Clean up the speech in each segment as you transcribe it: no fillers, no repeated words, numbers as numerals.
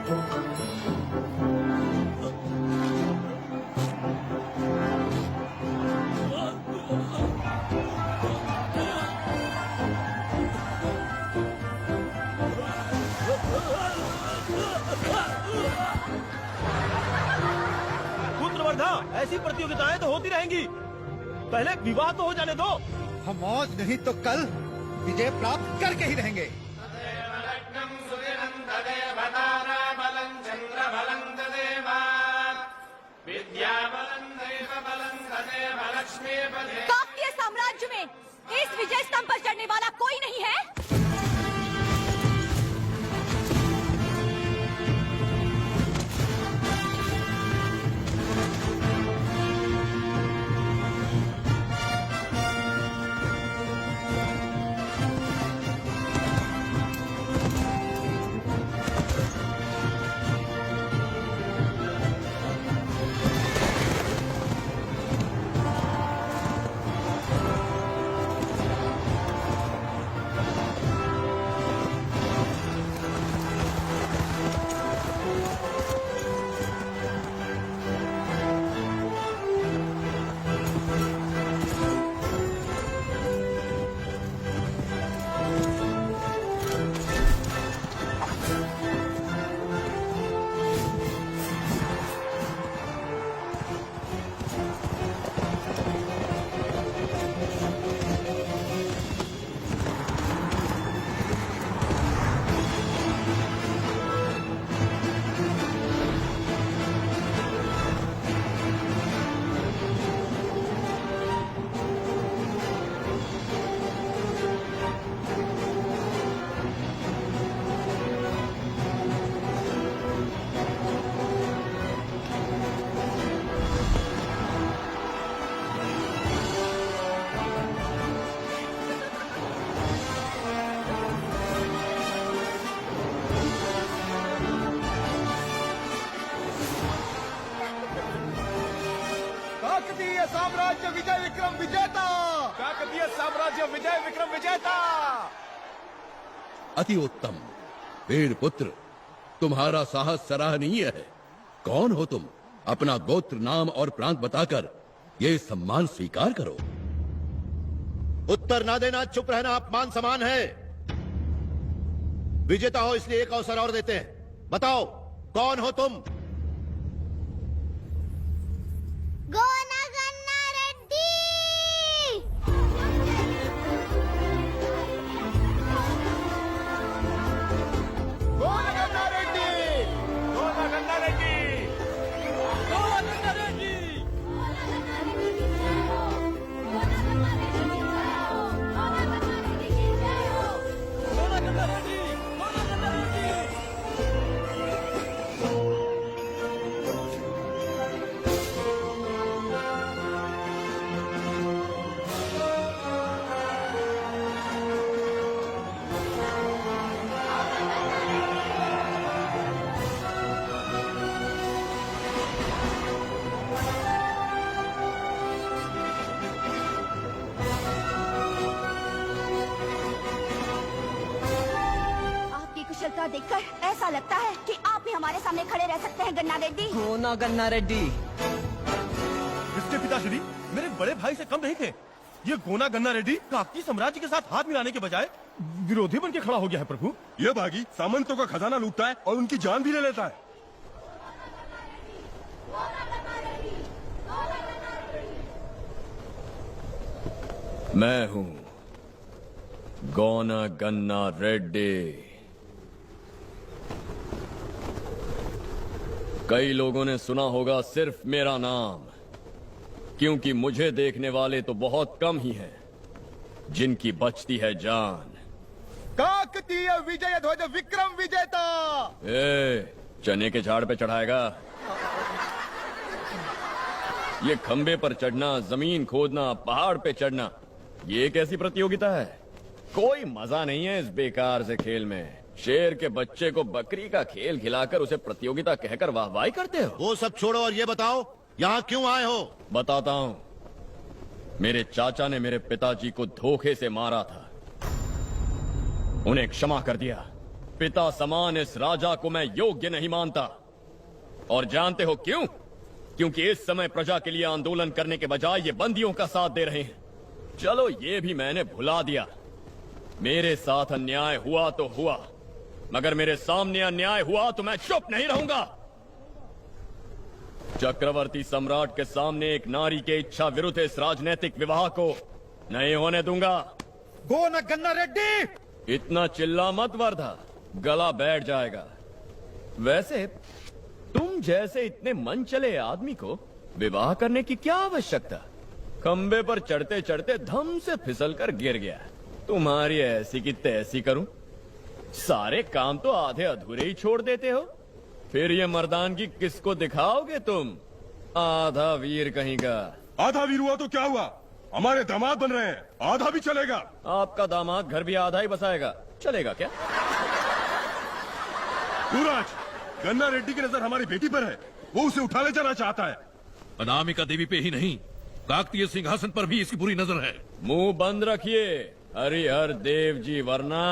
पुत्रवर्धा, ऐसी प्रतियोगिताएं तो होती रहेंगी। पहले विवाह तो हो जाने दो। हम आज नहीं तो कल विजय प्राप्त करके ही रहेंगे। काकतीय साम्राज्य में इस विजय स्तंभ पर चढ़ने वाला कोई नहीं है। काकतीय साम्राज्य विजय विक्रम विजेता। काकतीय साम्राज्य विजय विक्रम विजेता। अति उत्तम वीर पुत्र, तुम्हारा साहस सराहनीय है। कौन हो तुम? अपना गोत्र, नाम और प्रांत बताकर ये सम्मान स्वीकार करो। उत्तर ना देना, चुप रहना अपमान समान है। विजेता हो इसलिए एक अवसर और देते हैं। बताओ कौन हो तुम? गोना गन्ना रेड्डी। गोना गन्ना रेड्डी। गोना गन्ना रेड्डी। गोना गन्ना रेड्डी। गोना गन्ना रेड्डी। गोना गन्ना रेड्डी। आपकी कुशलता देखकर ऐसा लगता है कि आप भी हमारे सामने खड़े रह सकते हैं गन्ना रेड्डी। गोना गन्ना रेड्डी। इसके पिताश्री मेरे बड़े भाई से कम नहीं थे। ये गोना गन्ना रेड्डी काकतीय साम्राज्य के साथ हाथ मिलाने के बजाय विरोधी बन के खड़ा हो गया है। प्रभु, ये बागी सामंतों का खजाना लूटता है और उनकी जान भी ले लेता है। मैं हूं गोना गन्ना रेड्डी। कई लोगों ने सुना होगा सिर्फ मेरा नाम, क्योंकि मुझे देखने वाले तो बहुत कम ही हैं जिनकी बचती है जान। काकतीय विजय ध्वज विक्रम विजेता। चने के झाड़ पे चढ़ाएगा? ये खंबे पर चढ़ना, जमीन खोदना, पहाड़ पे चढ़ना, ये कैसी प्रतियोगिता है? कोई मजा नहीं है इस बेकार से खेल में। शेर के बच्चे को बकरी का खेल खिलाकर उसे प्रतियोगिता कहकर वाहवाही करते हो। वो सब छोड़ो और ये बताओ यहाँ क्यों आए हो? बताता हूं। मेरे चाचा ने मेरे पिताजी को धोखे से मारा था, उन्हें क्षमा कर दिया। पिता समान इस राजा को मैं योग्य नहीं मानता। और जानते हो क्यों? क्योंकि इस समय प्रजा के लिए आंदोलन करने के बजाय ये बंदियों का साथ दे रहे हैं। चलो ये भी मैंने भुला दिया। मेरे साथ अन्याय हुआ तो हुआ, मगर मेरे सामने अन्याय हुआ तो मैं चुप नहीं रहूंगा। चक्रवर्ती सम्राट के सामने एक नारी के इच्छा विरुद्ध इस राजनीतिक विवाह को नहीं होने दूंगा। गो न गन्ना रेड्डी। इतना चिल्ला मत वर्धा, गला बैठ जाएगा। वैसे तुम जैसे इतने मन चले आदमी को विवाह करने की क्या आवश्यकता? खंबे पर चढ़ते चढ़ते धम से फिसल कर गिर गया। तुम्हारी ऐसी की तैसी करूं? सारे काम तो आधे अधूरे ही छोड़ देते हो। फिर ये मर्दानगी किसको दिखाओगे तुम? आधा वीर कहीं का। आधा वीर हुआ तो क्या हुआ? हमारे दामाद बन रहे हैं, आधा भी चलेगा। आपका दामाद घर भी आधा ही बसाएगा, चलेगा क्या? युवराज, गन्ना रेड्डी की नजर हमारी बेटी पर है, वो उसे उठा ले जाना चाहता है। अनामिका देवी पे ही नहीं, काकतीय सिंहासन पर भी इसकी बुरी नजर है। मुंह बंद रखिए हरिहर देव जी, वरना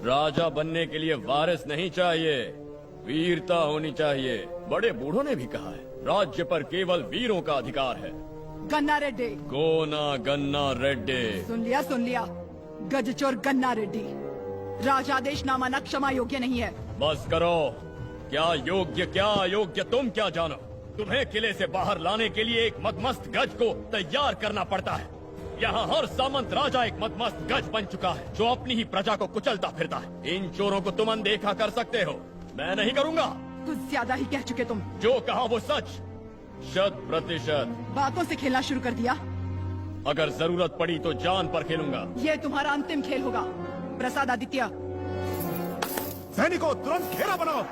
राजा बनने के लिए वारिस नहीं चाहिए, वीरता होनी चाहिए। बड़े बूढ़ों ने भी कहा है, राज्य पर केवल वीरों का अधिकार है। गन्ना रेड्डी। गोना गन्ना रेड्डी। सुन लिया, गजचोर गन्ना रेड्डी। राजादेशनामा क्षमा योग्य नहीं है। बस करो। क्या योग्य क्या अयोग्य तुम क्या जानो? तुम्हें किले से बाहर लाने के लिए एक मदमस्त गज को तैयार करना पड़ता है। यहाँ हर सामंत राजा एक मदमस्त गज बन चुका है, जो अपनी ही प्रजा को कुचलता फिरता है। इन चोरों को तुम अनदेखा कर सकते हो, मैं नहीं करूँगा। कुछ ज्यादा ही कह चुके तुम। जो कहा वो सच, 100%। बातों से खेलना शुरू कर दिया। अगर जरूरत पड़ी तो जान पर खेलूंगा। ये तुम्हारा अंतिम खेल होगा। प्रसाद आदित्य। सैनिकों, तुरंत घेरा बनाओ।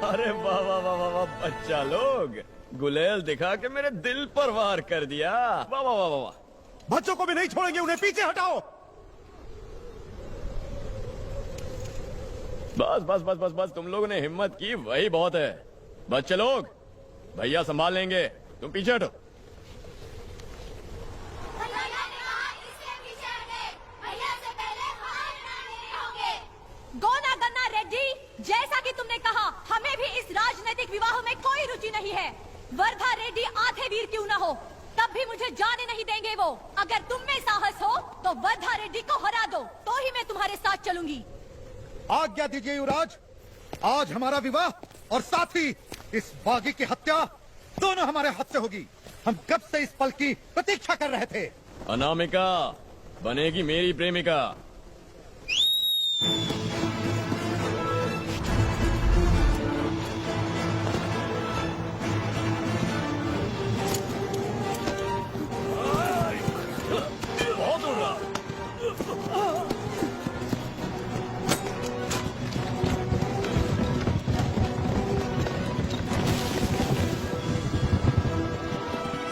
अरे वाह वाह वाह वाह वाह, बच्चा लोग गुलेल दिखा के मेरे दिल पर वार कर दिया। वाह वाह वाह वाह वाह। बच्चों को भी नहीं छोड़ेंगे, उन्हें पीछे हटाओ। बस बस बस बस बस, तुम लोगों ने हिम्मत की, वही बहुत है। बच्चे लोग, भैया संभाल लेंगे, तुम पीछे हटो। गोना गन्ना रेड्डी, जैसा कि तुमने कहा, हमें भी इस राजनीतिक विवाह में कोई रुचि नहीं है। वर्धा रेड्डी आधे वीर क्यों न हो, तब भी मुझे जाने नहीं देंगे वो। अगर तुम में साहस हो तो वर्धा रेड्डी को हरा दो, तो ही मैं तुम्हारे साथ चलूंगी। आज्ञा दीजिए युवराज, आज हमारा विवाह और साथ ही इस बागी की हत्या दोनों हमारे हाथ से होगी। हम कब से इस पल की प्रतीक्षा कर रहे थे। अनामिका बनेगी मेरी प्रेमिका। बहुत उड़ रहा।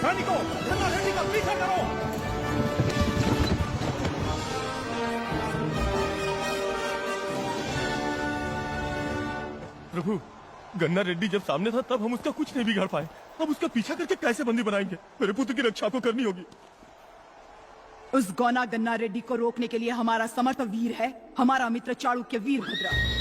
सैनिकों, गन्ना रेड्डी का पीछा करो। प्रभु, गन्ना रेड्डी जब सामने था तब हम उसका कुछ नहीं बिगाड़ पाए। अब उसका पीछा करके कैसे बंदी बनाएंगे? मेरे पुत्र की रक्षा को करनी होगी। उस गौना गन्ना रेड्डी को रोकने के लिए हमारा समर्थ वीर है, हमारा मित्र चाणक्य वीरभद्र।